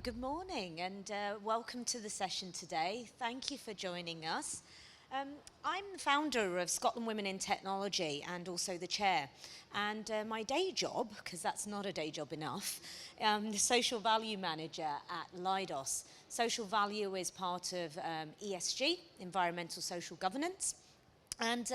Good morning and welcome to the session today. Thank you for joining us. I'm the founder of Scotland Women in Technology and also the chair. And my day job, because that's not a day job enough, the social value manager at Leidos. Social value is part of ESG, environmental social governance. And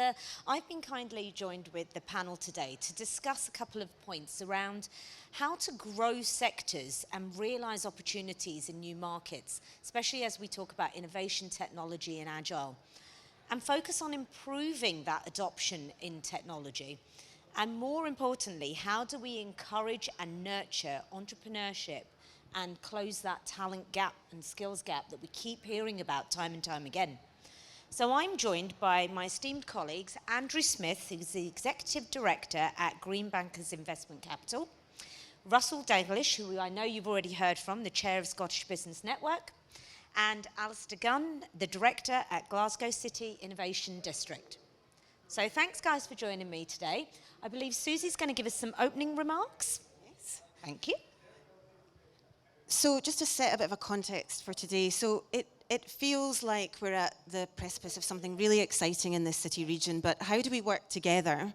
I've been kindly joined with the panel today to discuss a couple of points around how to grow sectors and realise opportunities in new markets, especially as we talk about innovation, technology and agile, and focus on improving that adoption in technology. And more importantly, how do we encourage and nurture entrepreneurship and close that talent gap and skills gap that we keep hearing about time and time again? So I'm joined by my esteemed colleagues, Andrew Smith, who's the Executive Director at Green Bankers Investment Capital, Russell Daglish, who I know you've already heard from, the Chair of Scottish Business Network, and Alistair Gunn, the Director at Glasgow City Innovation District. So thanks guys for joining me today. I believe Susie's going to give us some opening remarks. Yes. Thank you. So just to set a bit of a context for today, so it feels like we're at the precipice of something really exciting in this city region, but how do we work together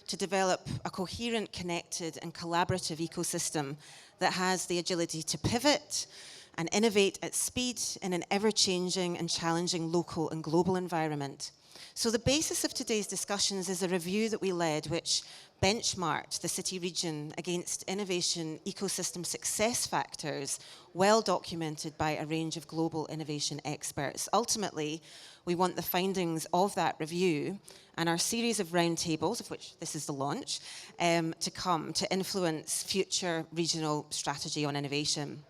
to develop a coherent, connected and collaborative ecosystem that has the agility to pivot and innovate at speed in an ever-changing and challenging local and global environment? So the basis of today's discussions is a review that we led, which benchmarked the city region against innovation ecosystem success factors, well documented by a range of global innovation experts. Ultimately, we want the findings of that review and our series of roundtables, of which this is the launch, to come to influence future regional strategy on innovation.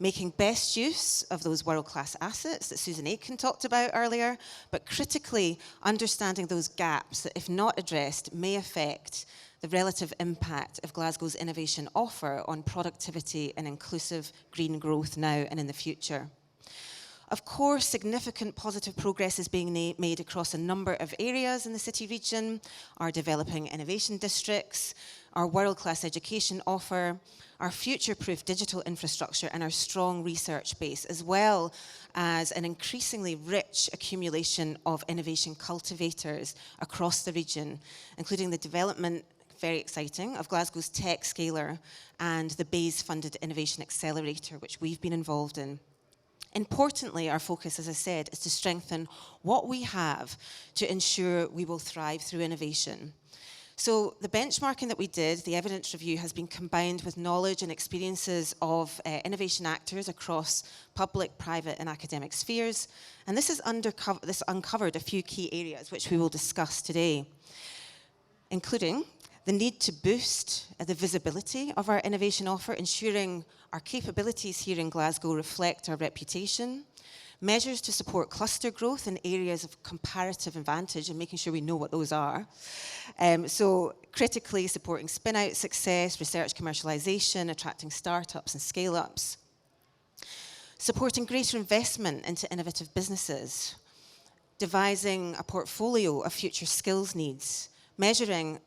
Making best use of those world-class assets that Susan Aitken talked about earlier, but critically understanding those gaps that, if not addressed, may affect the relative impact of Glasgow's innovation offer on productivity and inclusive green growth now and in the future. Of course, significant positive progress is being made across a number of areas in the city region: our developing innovation districts, our world-class education offer, our future-proof digital infrastructure and our strong research base, as well as an increasingly rich accumulation of innovation cultivators across the region, including the development, very exciting, of Glasgow's Tech Scaler and the BASE-funded Innovation Accelerator, which we've been involved in. Importantly, our focus, as I said, is to strengthen what we have to ensure we will thrive through innovation. So the benchmarking that we did, the evidence review, has been combined with knowledge and experiences of innovation actors across public, private and academic spheres. And this has uncovered a few key areas which we will discuss today, including the need to boost the visibility of our innovation offer, ensuring our capabilities here in Glasgow reflect our reputation, measures to support cluster growth in areas of comparative advantage and making sure we know what those are. So critically supporting spin-out success, research commercialisation, attracting startups and scale-ups, supporting greater investment into innovative businesses, devising a portfolio of future skills needs, measuring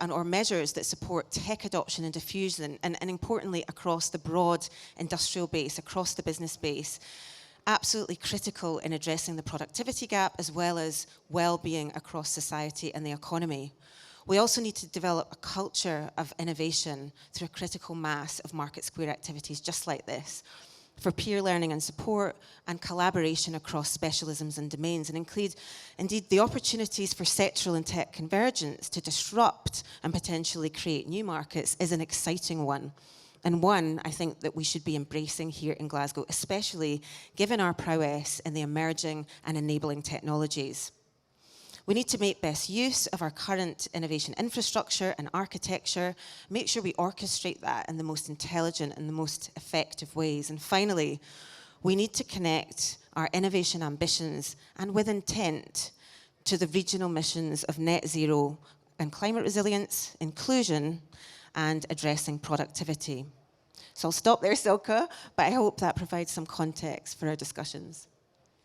or measures that support tech adoption and diffusion, and importantly across the broad industrial base, across the business base. Absolutely critical in addressing the productivity gap as well as well-being across society and the economy. We also need to develop a culture of innovation through a critical mass of market square activities just like this, for peer learning and support and collaboration across specialisms and domains, and include indeed the opportunities for sectoral and tech convergence to disrupt and potentially create new markets is an exciting one. And one I think that we should be embracing here in Glasgow, especially given our prowess in the emerging and enabling technologies. We need to make best use of our current innovation infrastructure and architecture, make sure we orchestrate that in the most intelligent and the most effective ways. And finally, we need to connect our innovation ambitions and with intent to the regional missions of net zero and climate resilience, inclusion, and addressing productivity. So I'll stop there, Silke, but I hope that provides some context for our discussions.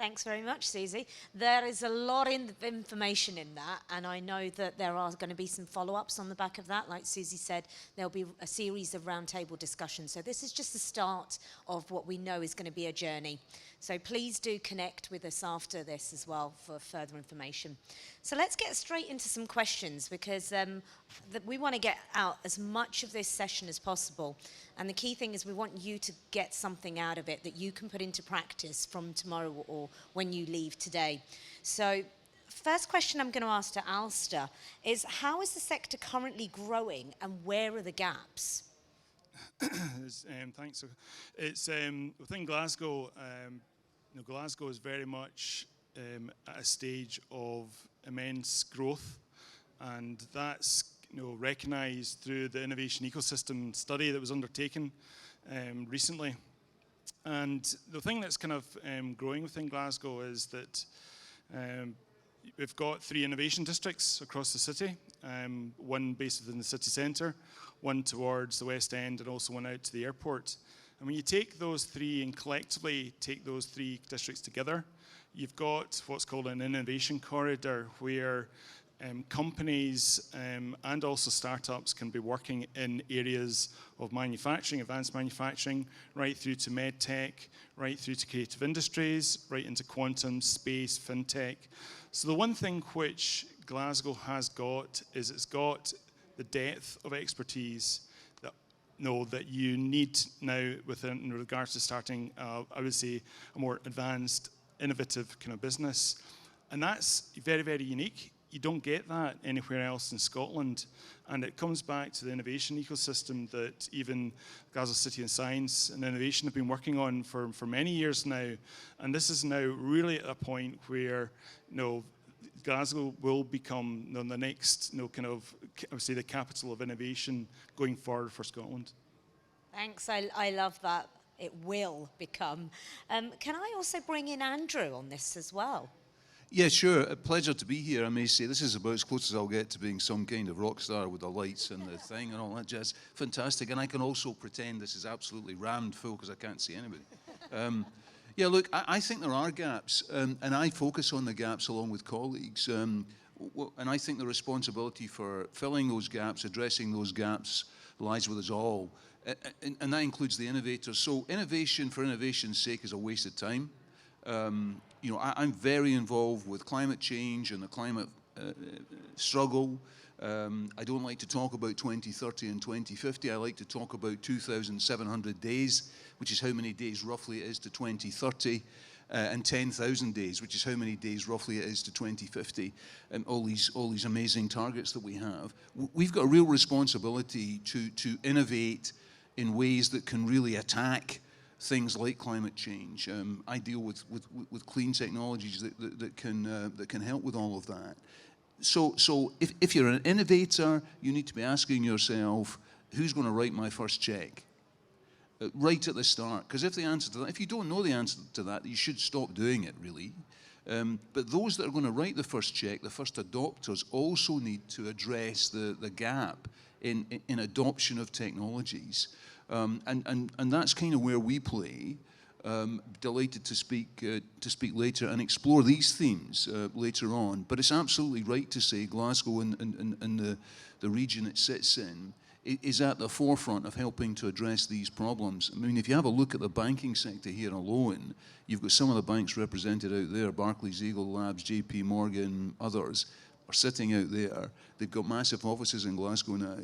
Thanks very much, Susie. There is a lot of information in that, and I know that there are going to be some follow-ups on the back of that. Like Susie said, there'll be a series of roundtable discussions. So this is just the start of what we know is going to be a journey. So please do connect with us after this as well for further information. So let's get straight into some questions, because we want to get out as much of this session as possible. And the key thing is we want you to get something out of it that you can put into practice from tomorrow or when you leave today. So first question I'm going to ask to Alistair is, how is the sector currently growing and where are the gaps? Thanks. It's within Glasgow. Glasgow is very much at a stage of immense growth, and that's recognised through the innovation ecosystem study that was undertaken recently. And the thing that's kind of growing within Glasgow is that we've got 3 innovation districts across the city, one based within the city centre, one towards the West End, and also one out to the airport. And when you take those 3 and collectively take those 3 districts together, you've got what's called an innovation corridor, where companies and also startups can be working in areas of manufacturing, advanced manufacturing, right through to med tech, right through to creative industries, right into quantum, space, fintech. So the one thing which Glasgow has got is it's got the depth of expertise that you need now in regards to starting, I would say, a more advanced, innovative kind of business. And that's very, very unique. You don't get that anywhere else in Scotland. And it comes back to the innovation ecosystem that even Glasgow City and Science and Innovation have been working on for many years now. And this is now really at a point where, Glasgow will become the next, kind of, I would say, the capital of innovation going forward for Scotland. Thanks, I love that. It will become. Can I also bring in Andrew on this as well? Yeah, sure. A pleasure to be here, I may say. This is about as close as I'll get to being some kind of rock star with the lights and the thing and all that jazz. Fantastic. And I can also pretend this is absolutely rammed full because I can't see anybody. Yeah, look, I think there are gaps, and I focus on the gaps along with colleagues. And I think the responsibility for filling those gaps, addressing those gaps, lies with us all. And that includes the innovators. So innovation for innovation's sake is a waste of time. I'm very involved with climate change and the climate struggle. I don't like to talk about 2030 and 2050. I like to talk about 2,700 days, which is how many days roughly it is to 2030, and 10,000 days, which is how many days roughly it is to 2050, and all these amazing targets that we have. We've got a real responsibility to innovate in ways that can really attack things like climate change. I deal with clean technologies that can help with all of that. So if you're an innovator, you need to be asking yourself, who's going to write my first check? Right at the start, because if you don't know the answer to that, you should stop doing it, really. But those that are going to write the first check, the first adopters, also need to address the gap in adoption of technologies. And that's kind of where we play. Delighted to speak later and explore these themes later on. But it's absolutely right to say Glasgow and the region it sits in is at the forefront of helping to address these problems. I mean, if you have a look at the banking sector here alone, you've got some of the banks represented out there, Barclays, Eagle Labs, JP Morgan, others are sitting out there. They've got massive offices in Glasgow now.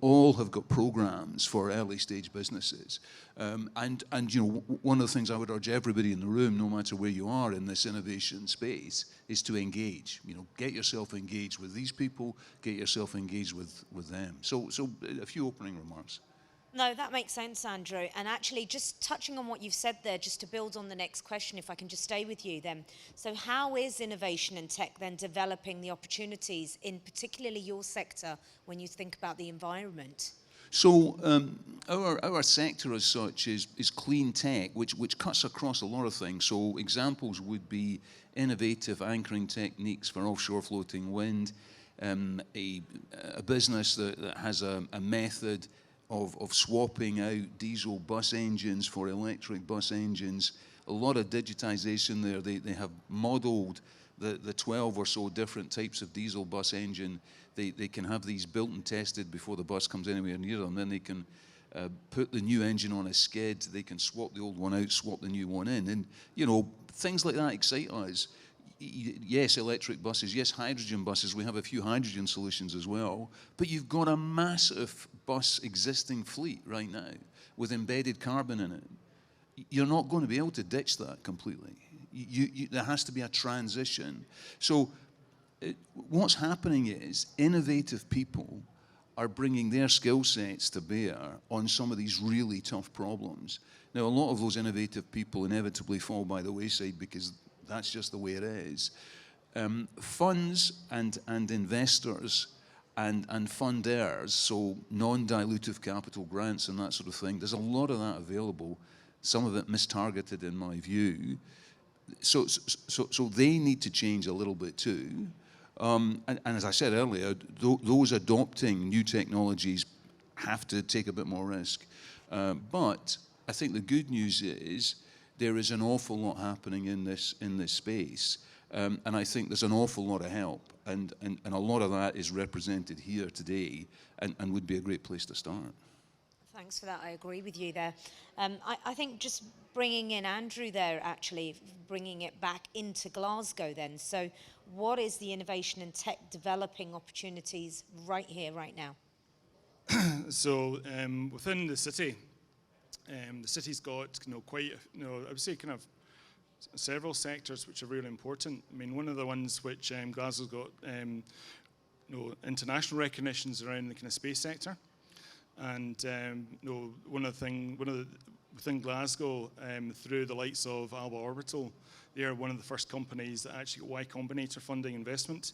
All have got programs for early stage businesses. And one of the things I would urge everybody in the room, no matter where you are in this innovation space, is to engage. Get yourself engaged with these people, get yourself engaged with them. So a few opening remarks. No, that makes sense, Andrew. And actually, just touching on what you've said there, just to build on the next question, if I can just stay with you then. So how is innovation and tech then developing the opportunities in particularly your sector when you think about the environment? So our sector as such is clean tech, which cuts across a lot of things. So examples would be innovative anchoring techniques for offshore floating wind, a business that has a method of swapping out diesel bus engines for electric bus engines, a lot of digitization there. They have modeled the 12 or so different types of diesel bus engine. They can have these built and tested before the bus comes anywhere near them. Then they can put the new engine on a skid. They can swap the old one out, swap the new one in. And, you know, things like that excite us. Yes, electric buses. Yes, hydrogen buses. We have a few hydrogen solutions as well. But you've got a massive bus existing fleet right now with embedded carbon in it. You're not going to be able to ditch that completely. There has to be a transition. So what's happening is innovative people are bringing their skill sets to bear on some of these really tough problems. Now, a lot of those innovative people inevitably fall by the wayside because that's just the way it is. Funds and investors and funders, so non-dilutive capital grants and that sort of thing, there's a lot of that available, some of it mistargeted in my view. So they need to change a little bit too. And as I said earlier, those adopting new technologies have to take a bit more risk. But I think the good news is there is an awful lot happening in this space. And I think there's an awful lot of help. And a lot of that is represented here today and would be a great place to start. Thanks for that. I agree with you there. I think just bringing in Andrew there, actually, bringing it back into Glasgow then. So what is the innovation and tech developing opportunities right here, right now? So within the city's got quite, I would say kind of several sectors which are really important. I mean, one of the ones which Glasgow's got international recognitions around the kind of space sector. And within Glasgow, through the likes of Alba Orbital, they are one of the first companies that actually got Y Combinator funding investment.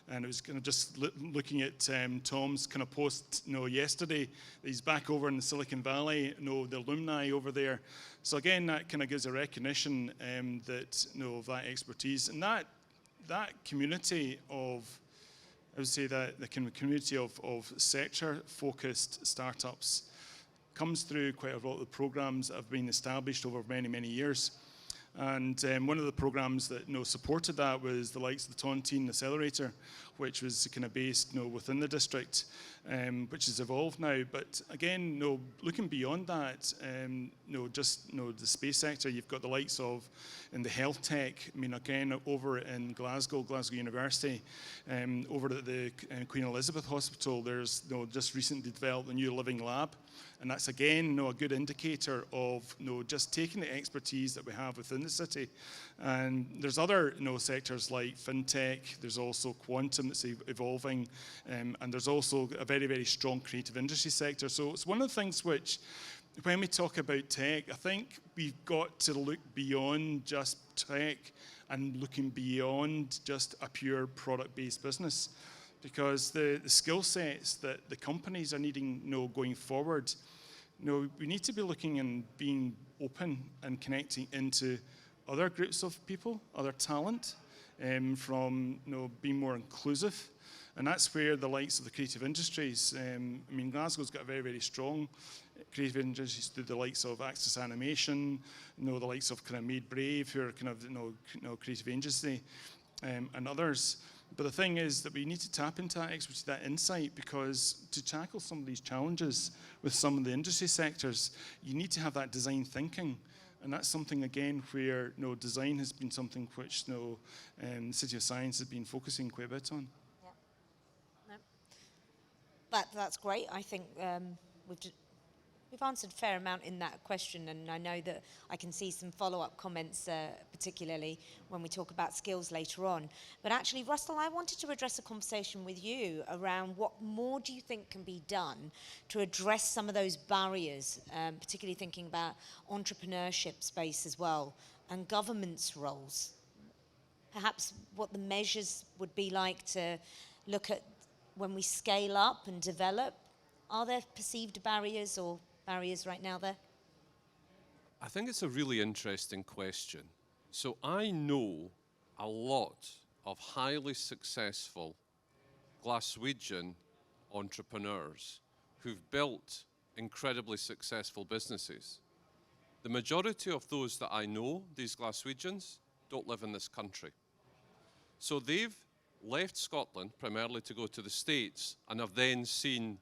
And it was kind of just looking at Tom's kind of post, yesterday. He's back over in the Silicon Valley, the alumni over there. So again, that kind of gives a recognition that of that expertise and that community of. I would say that the community of sector-focused startups comes through quite a lot of the programs that have been established over many, many years. And one of the programs that supported that was the likes of the Tontine Accelerator, which was kind of based within the district, which has evolved now. But again, looking beyond that, the space sector, you've got the likes of in the health tech. I mean, again, over in Glasgow University, over at the Queen Elizabeth Hospital, there's just recently developed a new living lab. And that's, again, a good indicator of just taking the expertise that we have within the city. And there's other sectors like fintech, there's also quantum that's evolving, and there's also a very, very strong creative industry sector. So it's one of the things which, when we talk about tech, I think we've got to look beyond just tech and looking beyond just a pure product-based business. Because the skill sets that the companies are needing going forward, we need to be looking and being open and connecting into other groups of people, other talent, from being more inclusive. And that's where the likes of the creative industries, I mean, Glasgow's got a very, very strong creative industries through the likes of Access Animation, the likes of kind of Made Brave, who are kind of creative industry, and others. But the thing is that we need to tap into that expertise, that insight, because to tackle some of these challenges with some of the industry sectors, you need to have that design thinking. And that's something, again, where design has been something which the City of Science has been focusing quite a bit on. Yeah. No. That's great. I think we've answered a fair amount in that question, and I know that I can see some follow-up comments, particularly when we talk about skills later on. But actually, Russell, I wanted to address a conversation with you around what more do you think can be done to address some of those barriers, particularly thinking about entrepreneurship space as well, and government's roles. Perhaps what the measures would be like to look at when we scale up and develop. Are there perceived barriers or barriers right now there? I think it's a really interesting question. So I know a lot of highly successful Glaswegian entrepreneurs who've built incredibly successful businesses. The majority of those that I know, these Glaswegians, don't live in this country. So they've left Scotland primarily to go to the States and have then seen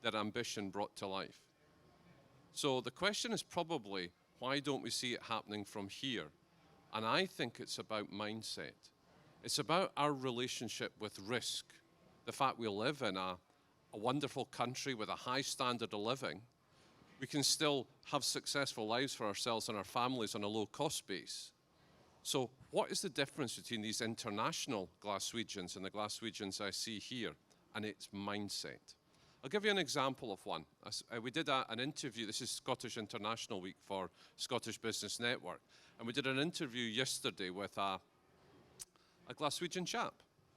their ambition brought to life. So the question is probably, why don't we see it happening from here? And I think it's about mindset. It's about our relationship with risk. The fact we live in a wonderful country with a high standard of living, we can still have successful lives for ourselves and our families on a low cost base. So what is the difference between these international Glaswegians and the Glaswegians I see here? And it's mindset. I'll give you an example of one. We did an interview, this is Scottish International Week for Scottish Business Network, and we did an interview yesterday with a Glaswegian chap.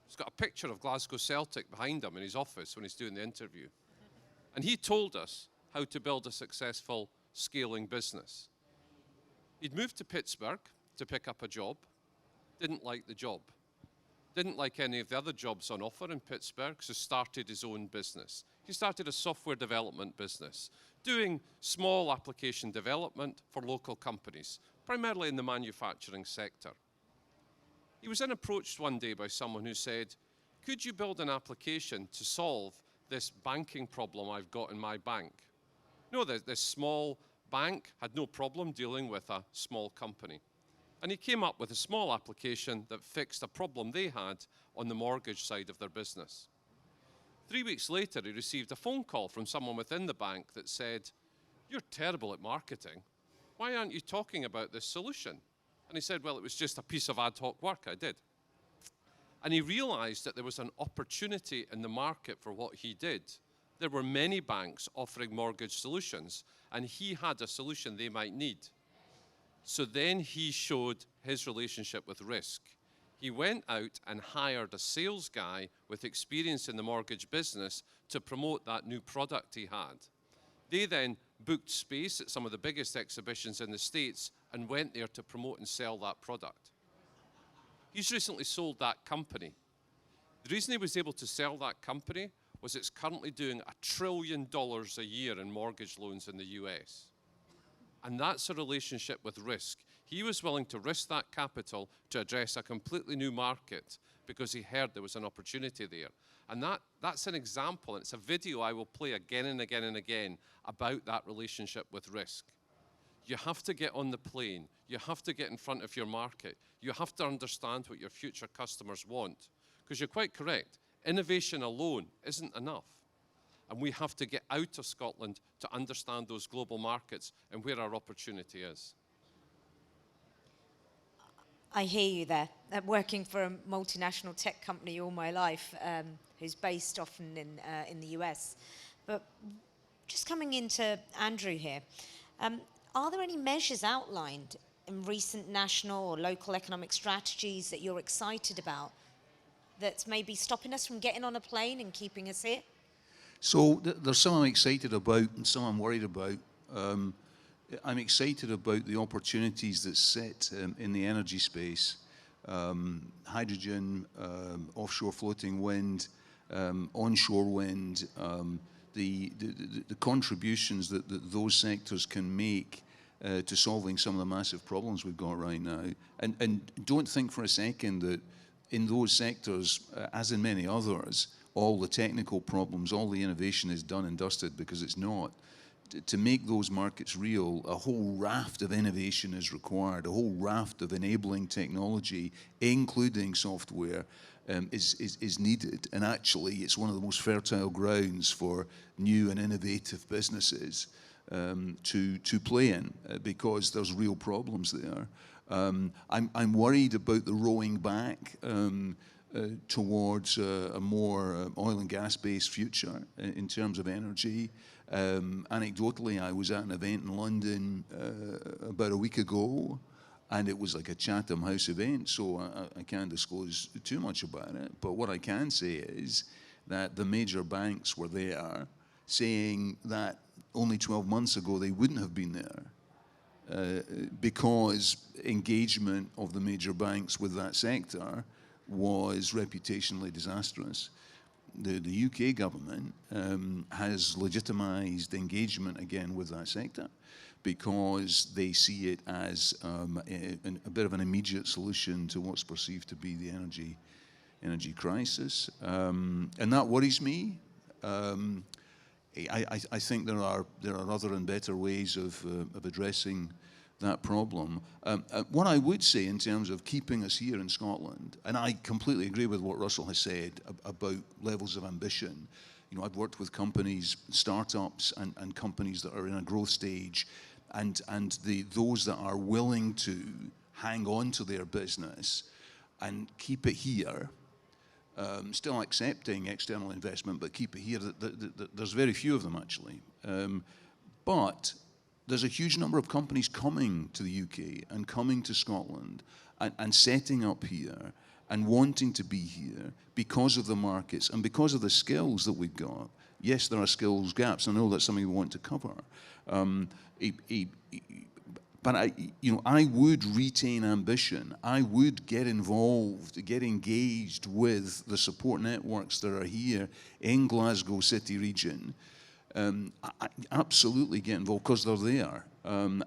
He's got a picture of Glasgow Celtic behind him in his office when he's doing the interview. And he told us how to build a successful scaling business. He'd moved to Pittsburgh to pick up a job, didn't like the job, didn't like any of the other jobs on offer in Pittsburgh, so started his own business. He started a software development business, doing small application development for local companies, primarily in the manufacturing sector. He was then approached one day by someone who said, could you build an application to solve this banking problem I've got in my bank? No, this small bank had no problem dealing with a small company. And he came up with a small application that fixed a problem they had on the mortgage side of their business. 3 weeks later, he received a phone call from someone within the bank that said, you're terrible at marketing. Why aren't you talking about this solution? And he said, well, it was just a piece of ad hoc work I did. And he realized that there was an opportunity in the market for what he did. There were many banks offering mortgage solutions, and he had a solution they might need. So then he showed his relationship with risk. He went out and hired a sales guy with experience in the mortgage business to promote that new product he had. They then booked space at some of the biggest exhibitions in the States and went there to promote and sell that product. He's recently sold that company. The reason he was able to sell that company was it's currently doing $1 trillion a year in mortgage loans in the US. And that's a relationship with risk. He was willing to risk that capital to address a completely new market because he heard there was an opportunity there. And that's an example, and it's a video I will play again and again and again about that relationship with risk. You have to get on the plane. You have to get in front of your market. You have to understand what your future customers want. Because you're quite correct, innovation alone isn't enough. And we have to get out of Scotland to understand those global markets and where our opportunity is. I hear you there. Working for a multinational tech company all my life, who's based often in the US. But just coming into Andrew here, are there any measures outlined in recent national or local economic strategies that you're excited about that's maybe stopping us from getting on a plane and keeping us here? So there's some I'm excited about and some I'm worried about. I'm excited about the opportunities that sit in the energy space. Hydrogen, offshore floating wind, onshore wind, the contributions that those sectors can make to solving some of the massive problems we've got right now. And don't think for a second that in those sectors, as in many others, all the technical problems, all the innovation is done and dusted, because it's not. To make those markets real, a whole raft of innovation is required, a whole raft of enabling technology, including software, is needed. And actually, it's one of the most fertile grounds for new and innovative businesses to play in, because there's real problems there. I'm worried about the rowing back towards a more oil and gas-based future in terms of energy. Anecdotally, I was at an event in London about a week ago, and it was like a Chatham House event, so I can't disclose too much about it. But what I can say is that the major banks were there saying that only 12 months ago they wouldn't have been there because engagement of the major banks with that sector was reputationally disastrous. the UK government has legitimised engagement again with that sector, because they see it as a bit of an immediate solution to what's perceived to be the energy crisis, and that worries me. I think there are other and better ways of addressing that problem. What I would say in terms of keeping us here in Scotland, and I completely agree with what Russell has said about levels of ambition. You know, I've worked with companies, startups, and companies that are in a growth stage, and those that are willing to hang on to their business and keep it here, still accepting external investment, but keep it here. There's very few of them, actually. But there's a huge number of companies coming to the UK and coming to Scotland and setting up here and wanting to be here because of the markets and because of the skills that we've got. Yes, there are skills gaps. I know that's something we want to cover. But I would retain ambition. I would get involved, get engaged with the support networks that are here in Glasgow City region. I absolutely get involved because they're there, and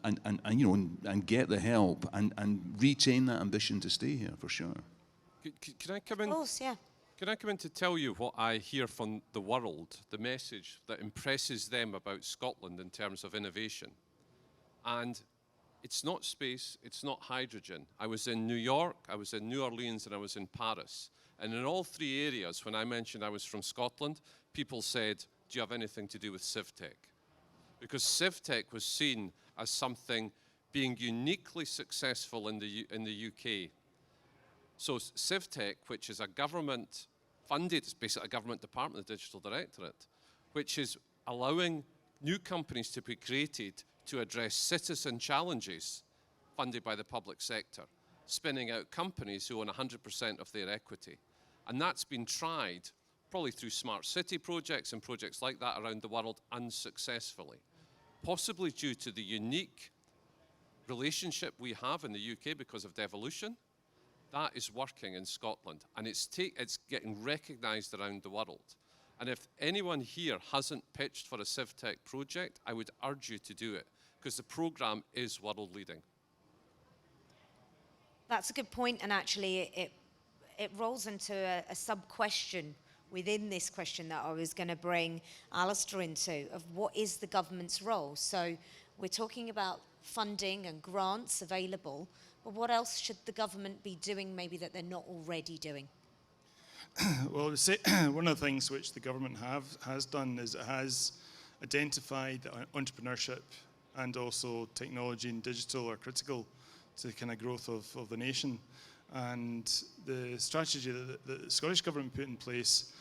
get the help and retain that ambition to stay here for sure. Can I come in? Of course, yeah. Can I come in to tell you what I hear from the world, the message that impresses them about Scotland in terms of innovation? And it's not space, it's not hydrogen. I was in New York, I was in New Orleans, and I was in Paris. And in all three areas, when I mentioned I was from Scotland, people said, do you have anything to do with CivTech? Because CivTech was seen as something being uniquely successful in the UK. So CivTech, which is a government funded, it's basically a government department, the Digital Directorate, which is allowing new companies to be created to address citizen challenges funded by the public sector, spinning out companies who own 100% of their equity. And that's been tried probably through smart city projects and projects like that around the world unsuccessfully, possibly due to the unique relationship we have in the UK because of devolution. That is working in Scotland, and it's getting recognised around the world. And if anyone here hasn't pitched for a CivTech project, I would urge you to do it, because the programme is world leading. That's a good point, and actually it rolls into a sub-question within this question that I was going to bring Alistair into, of what is the government's role. So we're talking about funding and grants available, but what else should the government be doing maybe that they're not already doing? Well, one of the things which the government has done is it has identified that entrepreneurship and also technology and digital are critical to the kind of growth of the nation. And the strategy that the Scottish Government put in place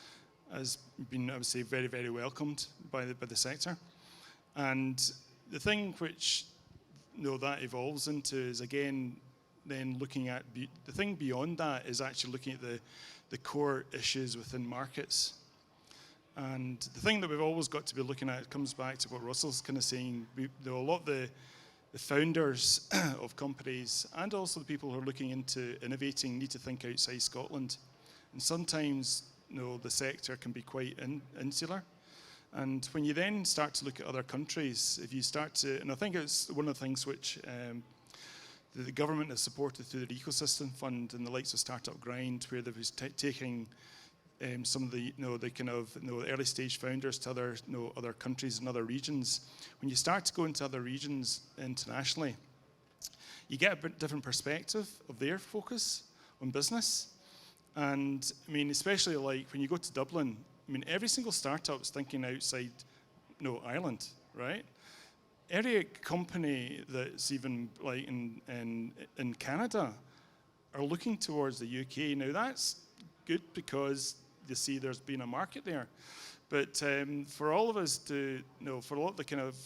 has been, I would say, very, very welcomed by the sector. And the thing which that evolves into is, again, then looking at the thing beyond that is actually looking at the core issues within markets. And the thing that we've always got to be looking at comes back to what Russell's kind of saying. A lot of the founders of companies and also the people who are looking into innovating need to think outside Scotland. And sometimes, the sector can be quite insular. And when you then start to look at other countries, if you start to, and I think it's one of the things which the government has supported through the ecosystem fund and the likes of Startup Grind, where they was taking some of the early stage founders to other countries and other regions. When you start to go into other regions internationally, you get a bit different perspective of their focus on business. And I mean, especially like when you go to Dublin, I mean, every single startup's thinking outside Ireland, right? Every company that's even like in Canada are looking towards the UK. Now that's good because you see there's been a market there. But for all of us to, for a lot of the kind of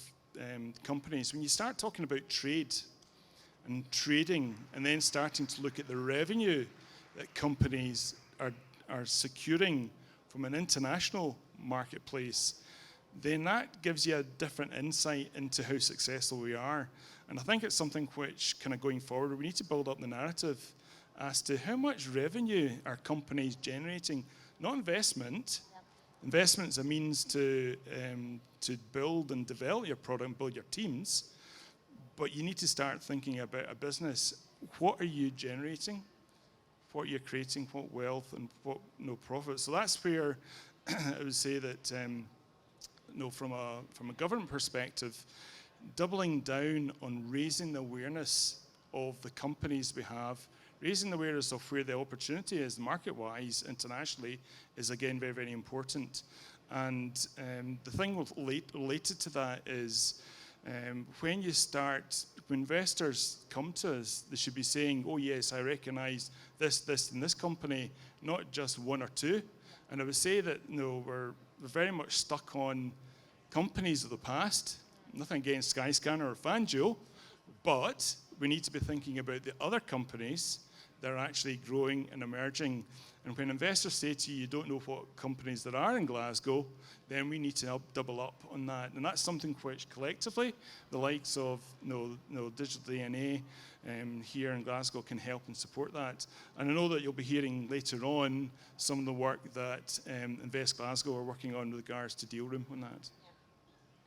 companies, when you start talking about trade and trading and then starting to look at the revenue that companies are securing from an international marketplace, then that gives you a different insight into how successful we are. And I think it's something which, kind of going forward, we need to build up the narrative as to how much revenue are companies generating, not investment, Investment is a means to build and develop your product and build your teams, but you need to start thinking about a business. What are you generating? What you're creating? What wealth and what profit? So that's where I would say that from a government perspective, doubling down on raising the awareness of the companies we have, raising the awareness of where the opportunity is market-wise, internationally, is again very, very important. And the thing related to that is when investors come to us, they should be saying, oh yes, I recognize this, and this company, not just one or two. And I would say that we're very much stuck on companies of the past. Nothing against Skyscanner or FanDuel, but we need to be thinking about the other companies that are actually growing and emerging. And when investors say to you don't know what companies there are in Glasgow, then we need to help double up on that. And that's something which collectively the likes of Digital DNA here in Glasgow can help and support that. And I know that you'll be hearing later on some of the work that Invest Glasgow are working on with regards to deal room on that.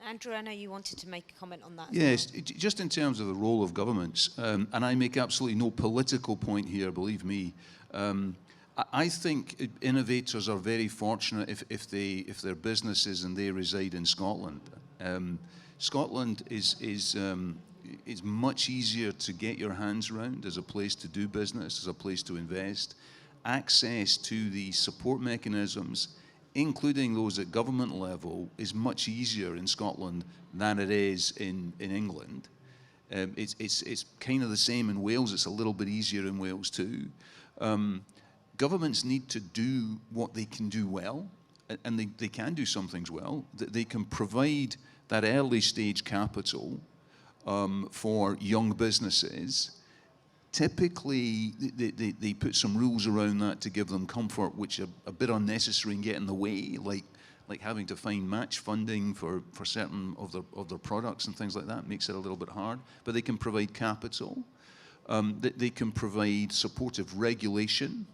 Andrew, I know you wanted to make a comment on that. Yes, just in terms of the role of governments, and I make absolutely no political point here, believe me. I think innovators are very fortunate if they're businesses and they reside in Scotland. Scotland is much easier to get your hands around as a place to do business, as a place to invest. Access to the support mechanisms, including those at government level, is much easier in Scotland than it is in England. It's kind of the same in Wales. It's a little bit easier in Wales too. Governments need to do what they can do well, and they can do some things well. They can provide that early stage capital for young businesses. Typically, they put some rules around that to give them comfort, which are a bit unnecessary and get in the way, like having to find match funding for certain of their products and things like that. Makes it a little bit hard. But they can provide capital. They can provide supportive regulation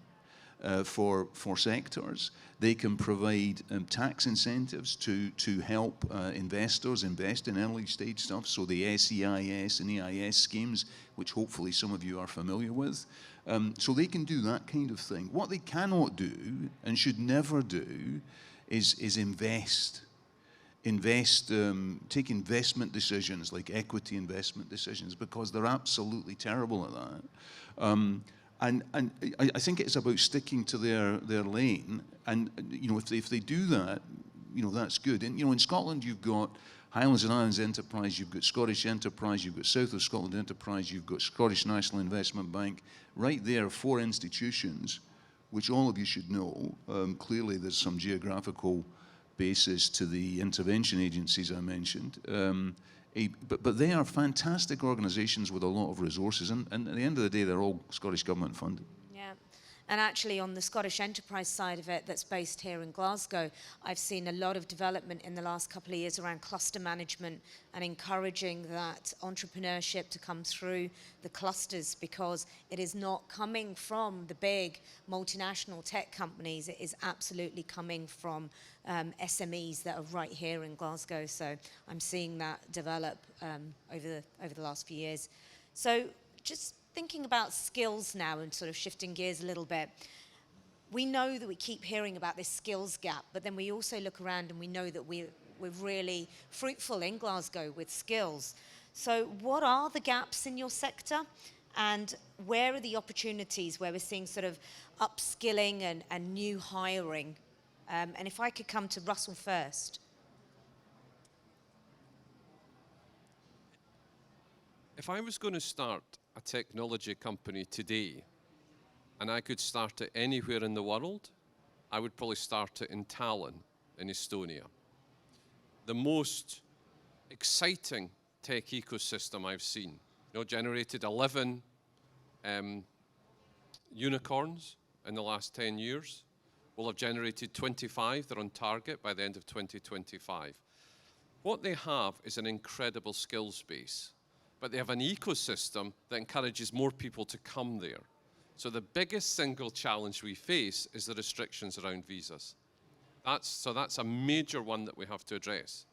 for sectors. They can provide tax incentives to help investors invest in early stage stuff, so the SEIS and EIS schemes, which hopefully some of you are familiar with. So they can do that kind of thing. What they cannot do, and should never do, is invest. Take investment decisions, like equity investment decisions, because they're absolutely terrible at that. And I think it's about sticking to their lane. And if they do that, that's good. And in Scotland, you've got Highlands and Islands Enterprise, you've got Scottish Enterprise, you've got South of Scotland Enterprise, you've got Scottish National Investment Bank. Right there, 4 institutions, which all of you should know. Clearly, there's some geographical basis to the intervention agencies I mentioned. But they are fantastic organisations with a lot of resources, and at the end of the day, they're all Scottish Government funded. Yeah, and actually on the Scottish Enterprise side of it, that's based here in Glasgow, I've seen a lot of development in the last couple of years around cluster management and encouraging that entrepreneurship to come through the clusters, because it is not coming from the big multinational tech companies. It is absolutely coming from SMEs that are right here in Glasgow. So I'm seeing that develop over the last few years. So just thinking about skills now and sort of shifting gears a little bit, we know that we keep hearing about this skills gap, but then we also look around and we know that we're really fruitful in Glasgow with skills. So what are the gaps in your sector, and where are the opportunities where we're seeing sort of upskilling and new hiring? And if I could come to Russell first. If I was going to start a technology company today, and I could start it anywhere in the world, I would probably start it in Tallinn, in Estonia. The most exciting tech ecosystem I've seen. Generated 11 unicorns in the last 10 years. Will have generated 25. They're on target by the end of 2025. What they have is an incredible skills base, but they have an ecosystem that encourages more people to come there. So the biggest single challenge we face is the restrictions around visas. That's a major one that we have to address.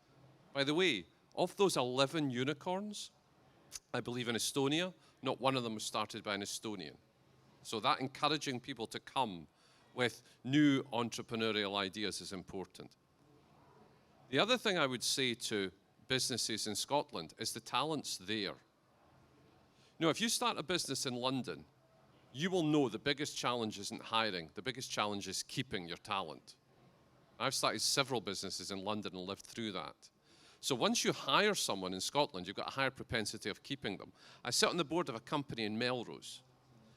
By the way, of those 11 unicorns, I believe in Estonia, not one of them was started by an Estonian. So that encouraging people to come with new entrepreneurial ideas is important. The other thing I would say to businesses in Scotland is the talent's there. If you start a business in London, you will know the biggest challenge isn't hiring, the biggest challenge is keeping your talent. I've started several businesses in London and lived through that. So once you hire someone in Scotland, you've got a higher propensity of keeping them. I sit on the board of a company in Melrose.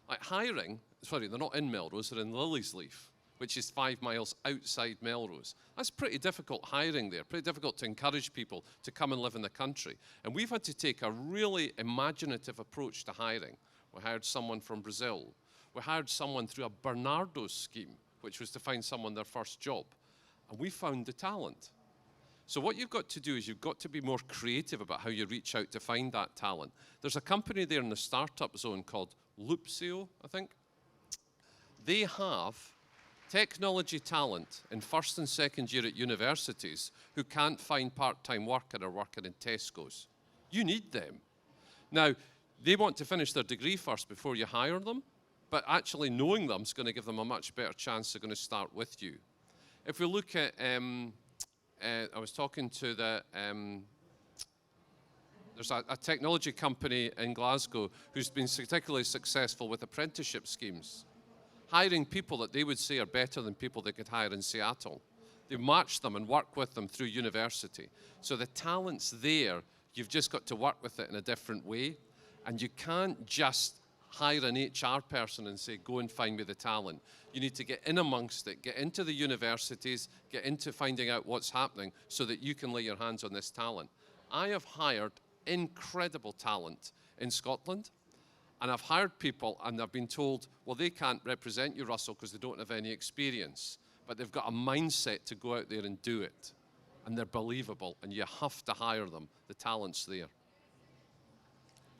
They're not in Melrose, they're in Liliesleaf, which is 5 miles outside Melrose. That's pretty difficult hiring there, pretty difficult to encourage people to come and live in the country. And we've had to take a really imaginative approach to hiring. We hired someone from Brazil. We hired someone through a Bernardo's scheme, which was to find someone their first job. And we found the talent. So what you've got to do is you've got to be more creative about how you reach out to find that talent. There's a company there in the startup zone called Loopseo, I think. They have technology talent in first and second year at universities who can't find part-time work and are working in Tesco's. You need them. Now, they want to finish their degree first before you hire them, but actually knowing them is going to give them a much better chance they're going to start with you. If we look at, I was talking to there's a technology company in Glasgow who's been particularly successful with apprenticeship schemes, hiring people that they would say are better than people they could hire in Seattle. They match them and work with them through university. So the talent's there, you've just got to work with it in a different way. And you can't just hire an HR person and say, go and find me the talent. You need to get in amongst it, get into the universities, get into finding out what's happening so that you can lay your hands on this talent. I have hired incredible talent in Scotland, and I've hired people and I've been told, well, they can't represent you, Russell, because they don't have any experience, but they've got a mindset to go out there and do it, and they're believable, and you have to hire them. The talent's there.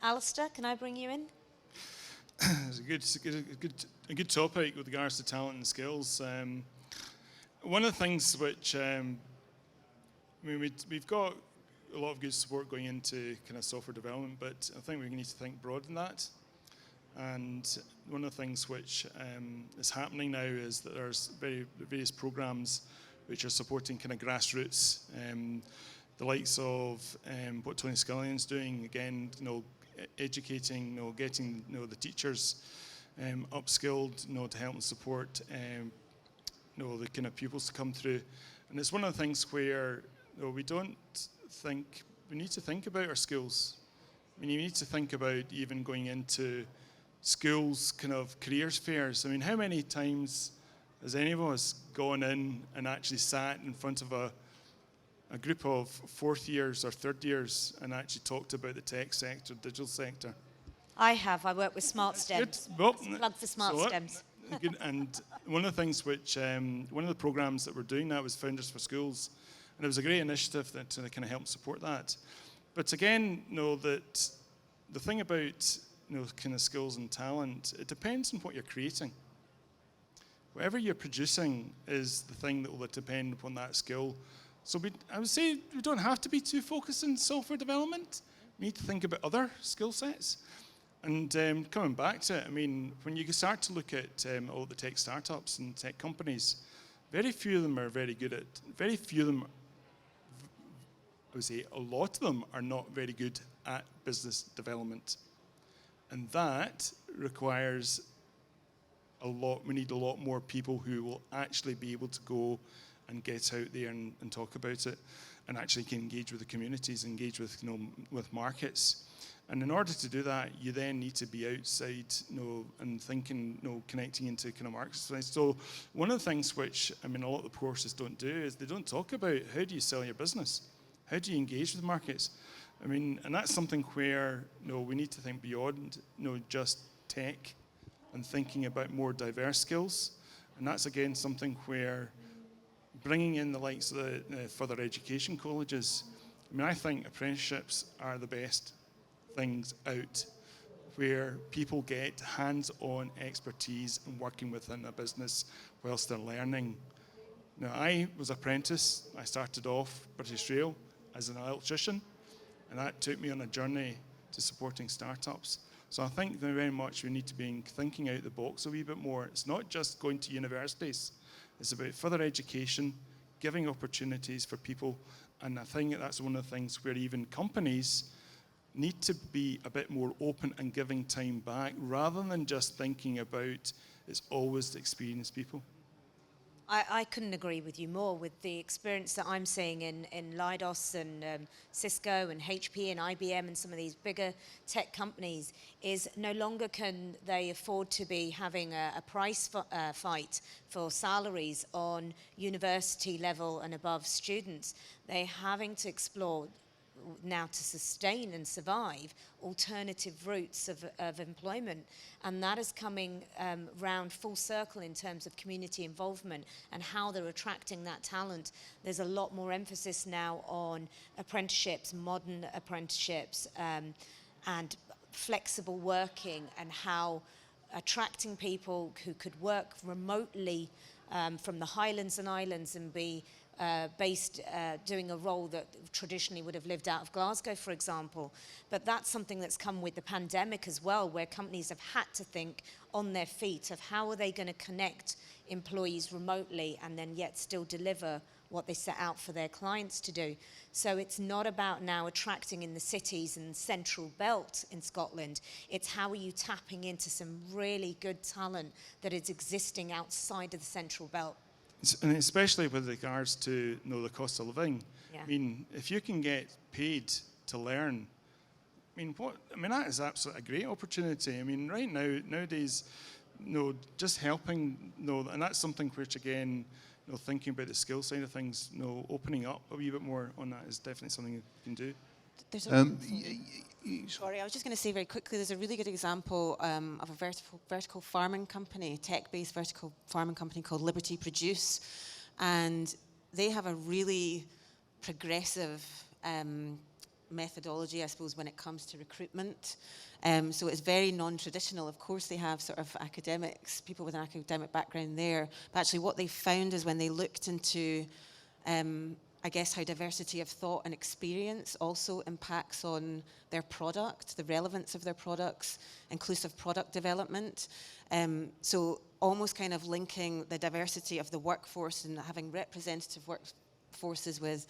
Alistair, can I bring you in? It's a good topic with regards to talent and skills. One of the things which, we've got a lot of good support going into kind of software development, but I think we need to think broader than that. And one of the things which is happening now is that there's various programs which are supporting kind of grassroots, the likes of what Tony Scullion's doing, again, educating, getting the teachers upskilled, to help and support the kind of pupils to come through. And it's one of the things where we need to think about our skills. I mean, you need to think about even going into schools kind of careers fairs. I mean, how many times has any of us gone in and actually sat in front of a group of fourth years or third years and actually talked about the tech sector, digital sector? I have. I work with Smart Stems. Well, plug for Smart Stems. Good. And one of the things which, one of the programs that we're doing now was Founders for Schools. And it was a great initiative that kind of helped support that. But again, that the thing about kind of skills and talent, it depends on what you're creating. Whatever you're producing is the thing that will depend upon that skill. So I would say we don't have to be too focused on software development. We need to think about other skill sets. And coming back to it, I mean, when you start to look at all the tech startups and tech companies, very few of them are very good at, very few of them, I would say a lot of them are not very good at business development. And that requires we need a lot more people who will actually be able to go and get out there and talk about it, and actually can engage with the communities, engage with with markets. And in order to do that, you then need to be outside, and thinking, connecting into kind of markets. So one of the things which, I mean, a lot of the courses don't do is they don't talk about how do you sell your business, how do you engage with markets. I mean, and that's something where we need to think beyond just tech and thinking about more diverse skills. And that's again something where bringing in the likes of the further education colleges. I mean, I think apprenticeships are the best things out, where people get hands-on expertise and working within a business whilst they're learning. Now, I was apprentice. I started off British Rail as an electrician, and that took me on a journey to supporting startups. So I think very much we need to be thinking out the box a wee bit more. It's not just going to universities. It's about further education, giving opportunities for people, and I think that's one of the things where even companies need to be a bit more open and giving time back rather than just thinking about it's always the experienced people. I couldn't agree with you more. With the experience that I'm seeing in Leidos and Cisco and HP and IBM and some of these bigger tech companies, is no longer can they afford to be having a price fight for salaries on university level and above students. They're having to explore now to sustain and survive alternative routes of employment, and that is coming round full circle in terms of community involvement and how they're attracting that talent. There's a lot more emphasis now on apprenticeships, modern apprenticeships, and flexible working, and how attracting people who could work remotely from the Highlands and Islands and be based doing a role that traditionally would have lived out of Glasgow, for example. But that's something that's come with the pandemic as well, where companies have had to think on their feet of how are they going to connect employees remotely and then yet still deliver what they set out for their clients to do. So it's not about now attracting in the cities and central belt in Scotland. It's how are you tapping into some really good talent that is existing outside of the central belt. And especially with regards to the cost of living. Yeah. I mean, if you can get paid to learn, that is absolutely a great opportunity. I mean, right now, nowadays, just helping, and that's something which, again, thinking about the skill side of things, opening up a wee bit more on that is definitely something you can do. There's sorry, I was just going to say very quickly, there's a really good example of a vertical farming company, tech-based vertical farming company called Liberty Produce, and they have a really progressive methodology, I suppose, when it comes to recruitment. So it's very non-traditional. Of course, they have sort of academics, people with an academic background there, but actually what they found is when they looked into I guess how diversity of thought and experience also impacts on their product, the relevance of their products, inclusive product development. So almost kind of linking the diversity of the workforce and having representative workforces with,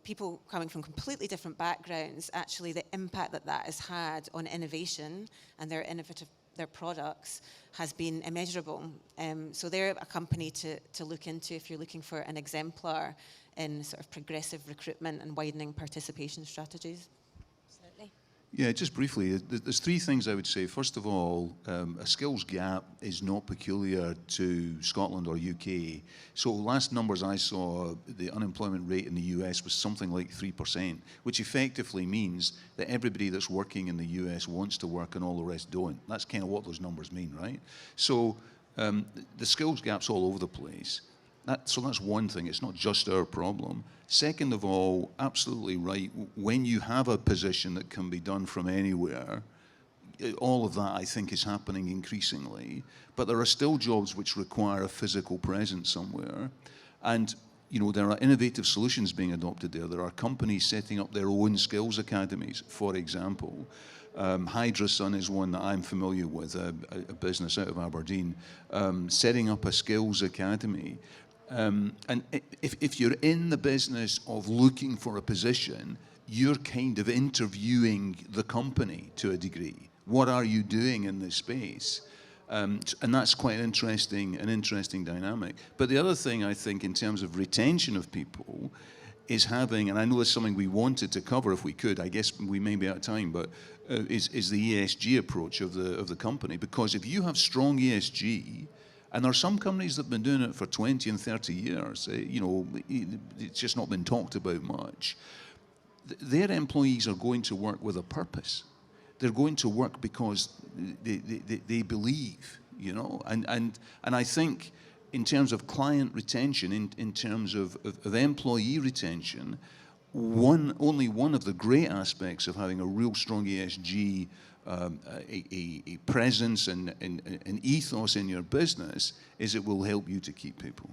people coming from completely different backgrounds, actually the impact that has had on innovation and their products has been immeasurable. So they're a company to look into if you're looking for an exemplar in sort of progressive recruitment and widening participation strategies. Absolutely. Yeah, just briefly, there's three things I would say. First of all, a skills gap is not peculiar to Scotland or UK. So last numbers I saw, the unemployment rate in the US was something like 3%, which effectively means that everybody that's working in the US wants to work and all the rest don't. That's kind of what those numbers mean, right? So the skills gap's all over the place. So that's one thing. It's not just our problem. Second of all, absolutely right. When you have a position that can be done from anywhere, all of that, I think, is happening increasingly. But there are still jobs which require a physical presence somewhere. And, there are innovative solutions being adopted there. There are companies setting up their own skills academies, for example. Hydrasun is one that I'm familiar with, a business out of Aberdeen, setting up a skills academy. And if you're in the business of looking for a position, you're kind of interviewing the company to a degree. What are you doing in this space? And that's quite an interesting dynamic. But the other thing I think in terms of retention of people is having, and I know it's something we wanted to cover if we could, I guess we may be out of time, but is the ESG approach of the company. Because if you have strong ESG, and there are some companies that have been doing it for 20 and 30 years. It's just not been talked about much. Their employees are going to work with a purpose. They're going to work because they believe, And I think in terms of client retention, in terms of employee retention, only one of the great aspects of having a real strong ESG a presence and an ethos in your business is it will help you to keep people.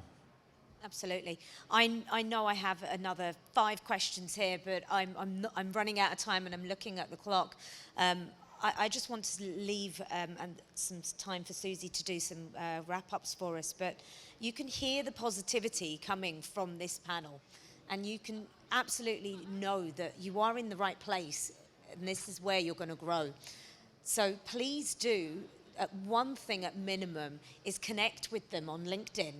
Absolutely. I know I have another 5 questions here, but I'm running out of time and I'm looking at the clock. I just want to leave and some time for Susie to do some wrap-ups for us, but you can hear the positivity coming from this panel, and you can absolutely know that you are in the right place, and this is where you're going to grow. So please do, one thing at minimum is connect with them on LinkedIn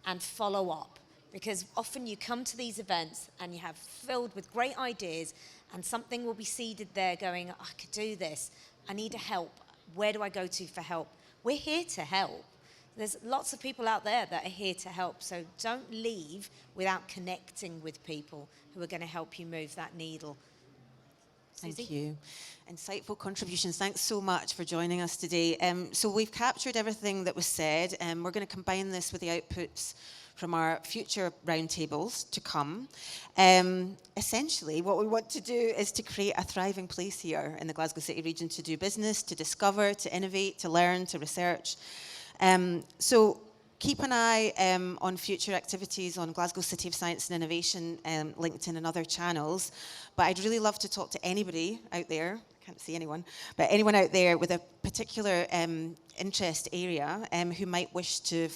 and follow up, because often you come to these events and you have filled with great ideas and something will be seeded there going, I could do this, I need help, where do I go to for help? We're here to help. There's lots of people out there that are here to help, so don't leave without connecting with people who are going to help you move that needle. Thank Susie? you. Insightful contributions. Thanks so much for joining us today. So we've captured everything that was said, and we're going to combine this with the outputs from our future roundtables to come. Essentially, what we want to do is to create a thriving place here in the Glasgow City region to do business, to discover, to innovate, to learn, to research. So keep an eye on future activities on Glasgow City of Science and Innovation, LinkedIn and other channels. But I'd really love to talk to anybody out there, I can't see anyone, but anyone out there with a particular interest area who might wish to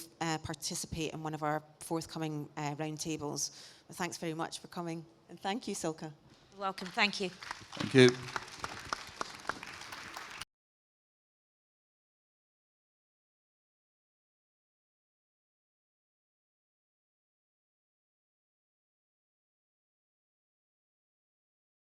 participate in one of our forthcoming roundtables. Well, thanks very much for coming. And thank you, Silke. Welcome, thank you. Thank you.